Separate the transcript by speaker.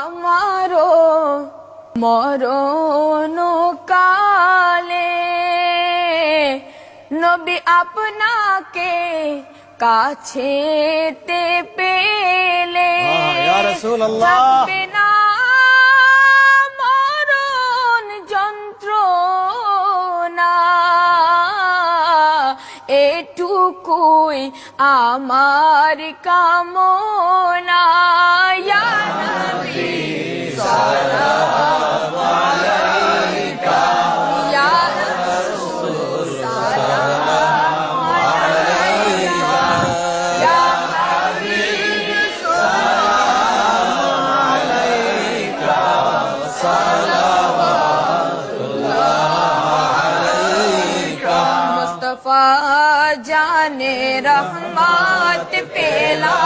Speaker 1: আমারো মরণ কালে নবী আপনাকে কাছেতে পেলে
Speaker 2: ইয়া রাসূলুল্লাহ
Speaker 1: থাকবে না মরণ যন্ত্রণা, এটুকুই আমার কামনা। ইয়া নবী সালাম আলাইকা, ইয়া রাসূল সালাম আলাইকা, ইয়া হাবিব সালাম আলাইকা, সালাওয়াতুল্লাহ আলাইকা। মুস্তাফা জানে রহমত পেলা